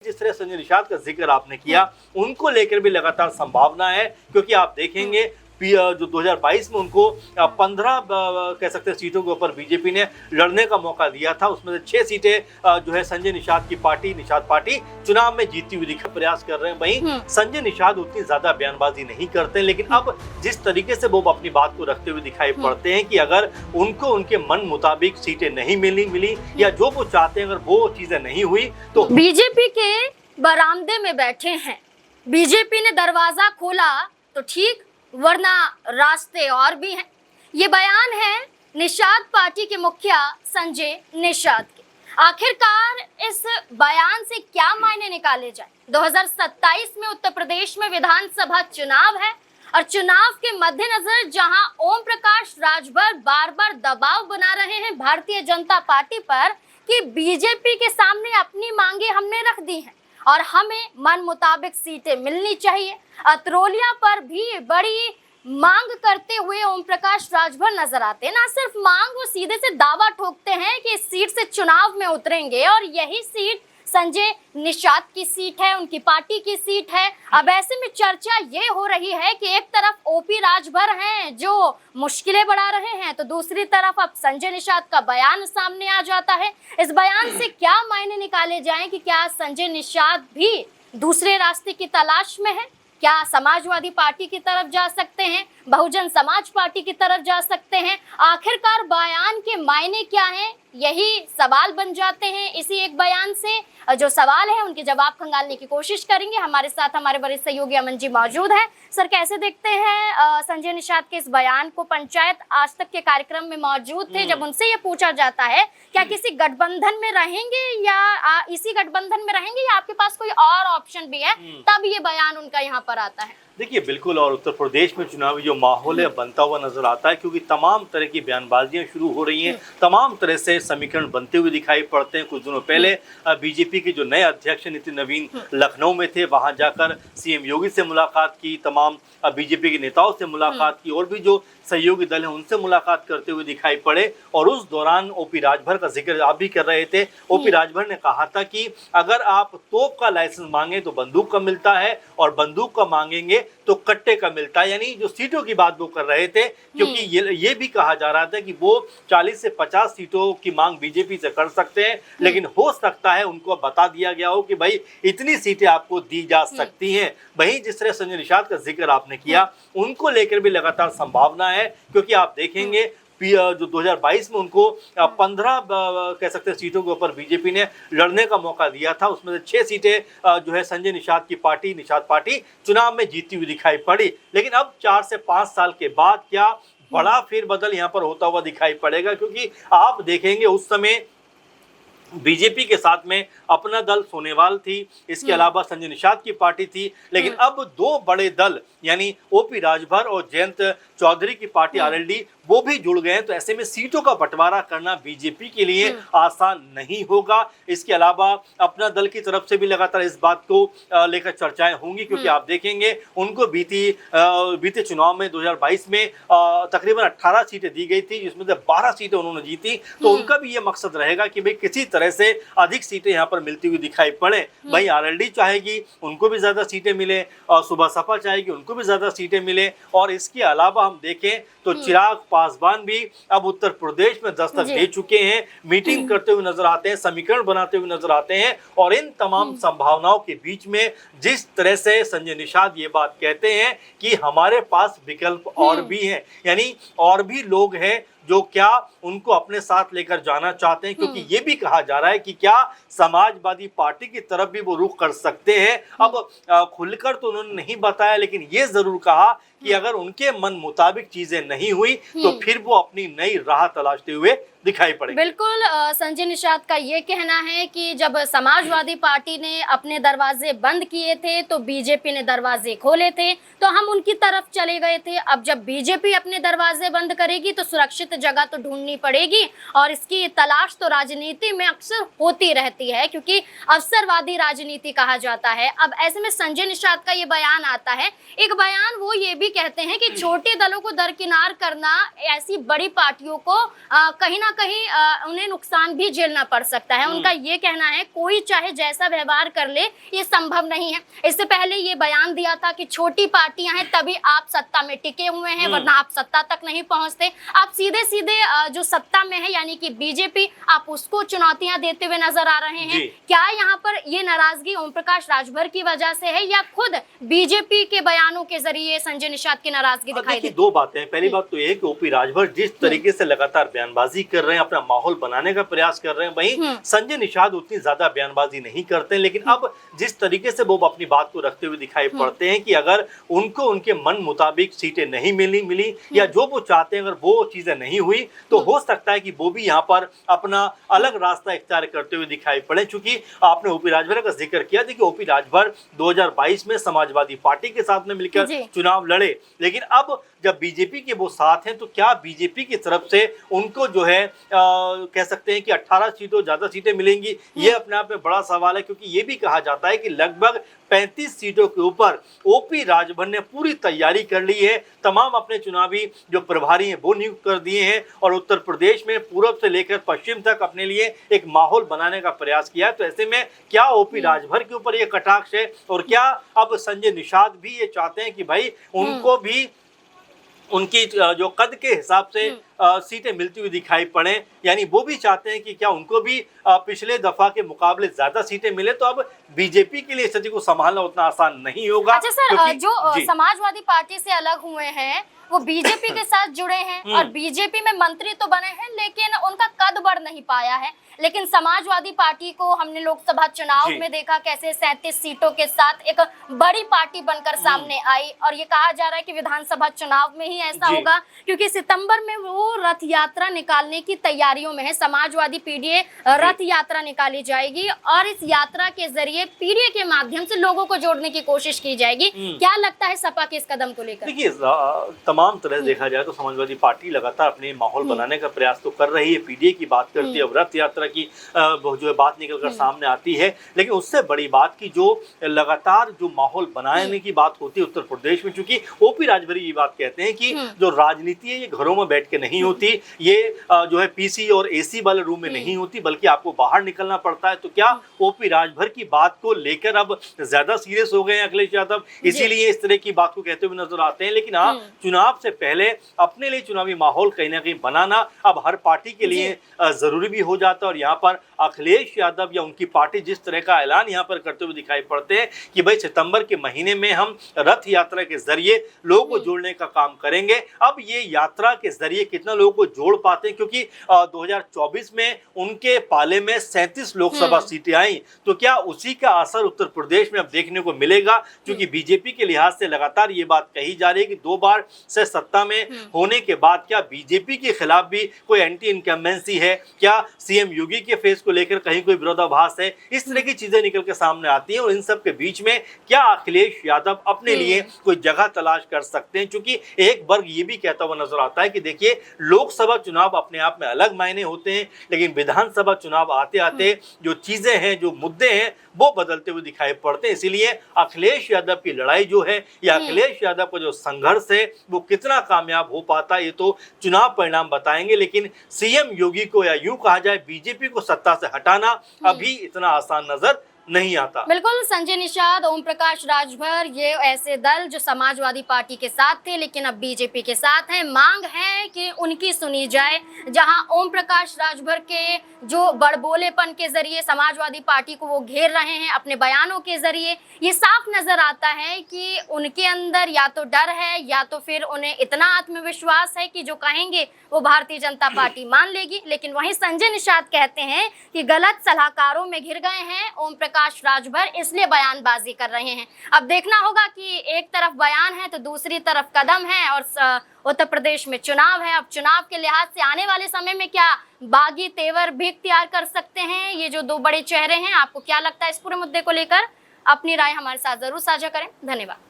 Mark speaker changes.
Speaker 1: जिस तरह संजय निषाद का जिक्र आपने किया, उनको लेकर भी लगातार संभावना है, क्योंकि आप देखेंगे जो 2022 में उनको 15 कह सकते हैं सीटों के ऊपर बीजेपी ने लड़ने का मौका दिया था। उसमें से 6 सीटें जो है संजय निषाद की पार्टी निषाद पार्टी चुनाव में जीतती हुई दिखा प्रयास कर रहे हैं। वहीं संजय निषाद उतनी ज्यादा बयानबाजी नहीं करते, लेकिन अब जिस तरीके से वो अपनी बात को रखते हुए दिखाई पड़ते हैं कि अगर उनको उनके मन मुताबिक सीटें नहीं मिली या जो वो चाहते हैं अगर वो चीजें नहीं हुई तो
Speaker 2: बीजेपी के बरामदे में बैठे हैं। बीजेपी ने दरवाजा खोला तो ठीक, वरना रास्ते और भी हैं। ये बयान है निषाद पार्टी के मुखिया संजय निषाद के। आखिरकार इस बयान से क्या मायने निकाले जाए? 2027 में उत्तर प्रदेश में विधानसभा चुनाव है और चुनाव के मद्देनजर जहां ओम प्रकाश राजभर बार बार दबाव बना रहे हैं भारतीय जनता पार्टी पर कि बीजेपी के सामने अपनी मांगे हमने रख दी हैं और हमें मन मुताबिक सीटें मिलनी चाहिए। अतरोलिया पर भी बड़ी मांग करते हुए ओम प्रकाश राजभर नजर आते हैं। ना सिर्फ मांग, वो सीधे से दावा ठोकते हैं कि इस सीट से चुनाव में उतरेंगे और यही सीट संजय निषाद की सीट है, उनकी पार्टी की सीट है। अब ऐसे में चर्चा ये हो रही है कि एक तरफ ओपी राजभर हैं जो मुश्किलें बढ़ा रहे हैं, तो दूसरी तरफ अब संजय निषाद का बयान सामने आ जाता है। इस बयान से क्या मायने निकाले जाएं कि क्या संजय निषाद भी दूसरे रास्ते की तलाश में है? क्या समाजवादी पार्टी की तरफ जा सकते हैं, बहुजन समाज पार्टी की तरफ जा सकते हैं? आखिरकार बयान के मायने क्या हैं, यही सवाल बन जाते हैं। इसी एक बयान से जो सवाल है उनके जवाब खंगालने की कोशिश करेंगे। हमारे साथ हमारे वरिष्ठ सहयोगी अमन जी मौजूद हैं। सर, कैसे देखते हैं संजय निषाद के इस बयान को? पंचायत आज तक के कार्यक्रम में मौजूद थे, जब उनसे ये पूछा जाता है क्या किसी गठबंधन में रहेंगे या इसी गठबंधन में रहेंगे या आपके पास कोई और ऑप्शन भी है, तब ये बयान उनका यहाँ पर आता है।
Speaker 1: देखिए, बिल्कुल, और उत्तर प्रदेश में चुनावी जो माहौल है बनता हुआ नजर आता है, क्योंकि तमाम तरह की बयानबाजियां शुरू हो रही हैं, तमाम तरह से समीकरण बनते हुए दिखाई पड़ते हैं। कुछ दिनों पहले बीजेपी के जो नए अध्यक्ष नितिन नवीन लखनऊ में थे, वहां जाकर सीएम योगी से मुलाकात की, तमाम बीजेपी के नेताओं से मुलाकात की और भी जो सहयोगी दल है उनसे मुलाकात करते हुए दिखाई पड़े। और उस दौरान ओपी राजभर का जिक्र आप भी कर रहे थे। ओपी राजभर ने कहा था कि अगर आप तोप का लाइसेंस मांगे तो बंदूक का मिलता है और बंदूक का मांगेंगे तो कट्टे का मिलता है। यानी जो सीटों की बात वो कर रहे थे, क्योंकि ये भी कहा जा रहा था कि वो 40 से 50 सीटों की मांग बीजेपी से कर सकते हैं, लेकिन हो सकता है उनको बता दिया गया हो कि भाई इतनी सीटें आपको दी जा सकती हैं। वहीं जिस तरह संजय निषाद का जिक्र आपने किया, उनको लेकर भी लगातार संभावना है, क्योंकि आप देखेंगे जो 2022 में उनको 15 कह सकते हैं सीटों के ऊपर बीजेपी ने लड़ने का मौका दिया था। उसमें से 6 सीटें जो है संजय निषाद की पार्टी निषाद पार्टी चुनाव में जीतती हुई दिखाई पड़ी। लेकिन अब 4 से 5 साल के बाद क्या बड़ा फेरबदल यहाँ पर होता हुआ दिखाई पड़ेगा? क्योंकि आप देखेंगे उस समय बीजेपी के साथ में अपना दल सोनेवाल थी, इसके अलावा संजय निषाद की पार्टी थी, लेकिन अब 2 बड़े दल यानी ओपी राजभर और जयंत चौधरी की पार्टी आरएलडी वो भी जुड़ गए हैं। तो ऐसे में सीटों का बंटवारा करना बीजेपी के लिए आसान नहीं होगा। इसके अलावा अपना दल की तरफ से भी लगातार इस बात को लेकर चर्चाएं होंगी, क्योंकि आप देखेंगे उनको बीते चुनाव में 2022 में तकरीबन 18 सीटें दी गई थी, जिसमें से 12 सीटें उन्होंने जीती। तो उनका भी ये मकसद रहेगा कि भाई किसी तरह से अधिक सीटें यहाँ पर मिलती हुई दिखाई पड़े। भाई आरएलडी चाहेगी उनको भी ज्यादा सीटें मिले और सुबह सपा चाहेगी उनको भी ज्यादा सीटें मिले। और इसके अलावा हम देखें तो चिराग पासवान भी अब उत्तर प्रदेश में दस्तक दे चुके हैं, मीटिंग करते हुए नजर आते हैं, समीकरण बनाते हुए नजर आते हैं। और इन तमाम संभावनाओं के बीच में जिस तरह से संजय निषाद ये बात कहते हैं कि हमारे पास विकल्प और भी हैं, यानी और भी लोग हैं जो क्या उनको अपने साथ लेकर जाना चाहते हैं, क्योंकि ये भी कहा जा रहा है कि क्या समाजवादी पार्टी की तरफ भी वो रुख कर सकते हैं। अब खुलकर तो उन्होंने नहीं बताया, लेकिन ये जरूर कहा कि अगर उनके मन मुताबिक चीजें नहीं हुई तो फिर वो अपनी नई राह तलाशते हुए दिखाई पड़ेंगे।
Speaker 2: बिल्कुल, संजय निषाद का ये कहना है कि जब समाजवादी पार्टी ने अपने दरवाजे बंद किए थे तो बीजेपी ने दरवाजे खोले थे, तो हम उनकी तरफ चले गए थे। अब जब बीजेपी अपने दरवाजे बंद करेगी तो सुरक्षित जगह तो ढूंढनी पड़ेगी, और इसकी तलाश तो राजनीति में अक्सर होती रहती है, क्योंकि अवसरवादी राजनीति कहा जाता है। अब ऐसे में संजय निषाद का ये बयान आता है। एक बयान वो ये भी कहते हैं कि छोटे दलों को दरकिनार करना ऐसी बड़ी पार्टियों को कहीं ना ना कहीं उन्हें नुकसान भी झेलना पड़ सकता है। उनका ये कहना है कोई चाहे जैसा व्यवहार कर ले ये संभव नहीं है। इससे पहले ये बयान दिया था कि छोटी पार्टियां हैं तभी आप सत्ता में टिके हुए हैं, वरना आप सत्ता तक नहीं पहुंचते। आप सीधे सीधे जो सत्ता में है यानी कि बीजेपी, आप उसको चुनौतियां देते हुए नजर आ रहे हैं। क्या यहाँ पर ये नाराजगी ओम प्रकाश राजभर की वजह से है या खुद बीजेपी के बयानों के जरिए संजय निषाद की नाराजगी दिखाई देती?
Speaker 1: दो बातें हैं। पहली बात तो ये कि ओपी राजभर जिस तरीके से लगातार बयानबाजी कर रहे हैं, अपना माहौल बनाने का प्रयास कर रहे हैं, वहीं संजय निषाद उतनी ज्यादा बयानबाजी नहीं करते हैं। लेकिन अब जिस तरीके से वो अपनी बात को रखते हुए दिखाई पड़ते हैं कि अगर उनको उनके मन मुताबिक सीटें नहीं मिली या जो वो चाहते हैं अगर वो चीजें नहीं हुई तो हो सकता है कि वो भी यहाँ पर अपना अलग रास्ता इख्तियार करते हुए दिखाई पड़े। चूंकि आपने ओपी राजभर का जिक्र किया था कि ओपी राजभर 2022 में समाजवादी पार्टी के साथ में मिलकर चुनाव लड़े, लेकिन अब जब बीजेपी के वो साथ हैं तो क्या बीजेपी की तरफ से उनको जो है कह सकते हैं कि 18 सीटों ज्यादा सीटें मिलेंगी? ये अपने आप में बड़ा सवाल है, क्योंकि ये भी कहा जाता है कि लगभग 35 सीटों के ऊपर ओपी राजभर ने पूरी तैयारी कर ली है। तमाम अपने चुनावी जो प्रभारी हैं वो नियुक्त कर दिए हैं और उत्तर प्रदेश में पूर्व से लेकर पश्चिम तक अपने लिए एक माहौल बनाने का प्रयास किया है। तो ऐसे में क्या ओपी राजभर के ऊपर ये कटाक्ष है और क्या अब संजय निषाद भी ये चाहते हैं कि भाई उनको भी उनकी जो कद के हिसाब से सीटें मिलती हुई दिखाई पड़े, यानी वो भी चाहते हैं कि क्या उनको भी पिछले दफा के मुकाबले ज्यादा सीटें मिले? तो अब बीजेपी के लिए स्थिति को संभालना उतना आसान नहीं होगा।
Speaker 2: अच्छा सर, जो समाजवादी पार्टी से अलग हुए हैं वो बीजेपी के साथ जुड़े हैं और बीजेपी में मंत्री तो बने हैं लेकिन उनका कद बढ़ नहीं पाया है। लेकिन समाजवादी पार्टी को हमने लोकसभा चुनाव में देखा कैसे 37 सीटों के साथ एक बड़ी पार्टी बनकर सामने आई और ये कहा जा रहा है कि विधानसभा चुनाव में ही ऐसा होगा, क्योंकि सितंबर में वो रथ यात्रा निकालने की तैयारियों में है। समाजवादी पीडीए रथ यात्रा निकाली जाएगी और इस यात्रा के जरिए पीडीए के माध्यम से लोगों को जोड़ने की कोशिश की जाएगी। क्या लगता है सपा के इस कदम को लेकर?
Speaker 1: देखिए, तमाम तरह से देखा जाए तो समाजवादी पार्टी लगातार अपने माहौल बनाने का प्रयास तो कर रही है। पीडीए की बात करती है, अब रथ यात्रा की जो है बात निकलकर सामने आती है, लेकिन उससे बड़ी बात की जो लगातार जो माहौल बनाने की बात होती है उत्तर प्रदेश में, चूंकि ओपी राजभर ये बात कहते हैं कि जो राजनीति है ये घरों में बैठ के नहीं होती, ये जो है पीसी और एसी वाले रूम में नहीं होती, बल्कि आपको बाहर निकलना पड़ता है। तो क्या ओपी राजभर की बात को लेकर अब ज्यादा सीरियस हो गए हैं अखिलेश यादव, इसीलिए इस तरह की बात को कहते हुए नजर आते हैं? लेकिन हाँ, चुनाव से पहले अपने लिए चुनावी माहौल कहीं ना कहीं बनाना अब हर पार्टी के लिए जरूरी भी हो जाता है। और यहाँ पर अखिलेश यादव या उनकी पार्टी जिस तरह का ऐलान यहाँ पर करते हुए दिखाई पड़ते हैं कि भाई सितंबर के महीने में हम रथ यात्रा के जरिए लोगों को जोड़ने का काम करेंगे। अब ये यात्रा के जरिए कितना लोगों को जोड़ पाते हैं, क्योंकि 2024 में उनके पाले में 37 लोकसभा सीटें आई, तो क्या उसी का असर उत्तर प्रदेश में अब देखने को मिलेगा? क्योंकि बीजेपी के लिहाज से लगातार ये बात कही जा रही है कि 2 बार से सत्ता में होने के बाद क्या बीजेपी के खिलाफ भी कोई एंटी इनकम्बेंसी है, क्या सीएम योगी के फेस को लेकर कहीं कोई विरोधाभास है? इस तरह की चीजें निकल के सामने आती हैं और इन सब के बीच में क्या अखिलेश यादव अपने लिए कोई जगह तलाश कर सकते हैं? क्योंकि एक वर्ग ये भी कहता हुआ नजर आता है कि देखिए, लोकसभा चुनाव अपने आप में अलग मायने होते हैं, लेकिन विधानसभा चुनाव आते आते जो चीजें हैं, जो मुद्दे हैं, वो बदलते हुए दिखाई पड़ते हैं। इसीलिए अखिलेश यादव की लड़ाई जो है या अखिलेश यादव का जो संघर्ष है वो कितना कामयाब हो पाता है ये तो चुनाव परिणाम बताएंगे। लेकिन सीएम योगी को या यूं कहा जाए बीजेपी को सत्ता से हटाना अभी इतना आसान नजर नहीं आता।
Speaker 2: बिल्कुल, संजय निषाद, ओम प्रकाश राजभर, ये ऐसे दल जो समाजवादी पार्टी के साथ थे लेकिन अब बीजेपी के साथ हैं। मांग है कि उनकी सुनी जाए। जहां ओम प्रकाश राजभर के जो बड़बोलेपन के जरिए समाजवादी पार्टी को वो घेर रहे हैं अपने बयानों के जरिए, ये साफ नजर आता है कि उनके अंदर या तो डर है या तो फिर उन्हें इतना आत्मविश्वास है कि जो कहेंगे वो भारतीय जनता पार्टी मान लेगी। लेकिन वहीं संजय निषाद कहते हैं कि गलत सलाहकारों में घिर गए हैं ओम प्रकाश राजभर, इसलिए बयानबाजी कर रहे हैं। अब देखना होगा कि एक तरफ बयान है तो दूसरी तरफ कदम है और उत्तर प्रदेश में चुनाव है। अब चुनाव के लिहाज से आने वाले समय में क्या बागी तेवर भी इख्तियार कर सकते हैं ये जो 2 बड़े चेहरे हैं? आपको क्या लगता है इस पूरे मुद्दे को लेकर? अपनी राय हमारे साथ जरूर साझा करें। धन्यवाद।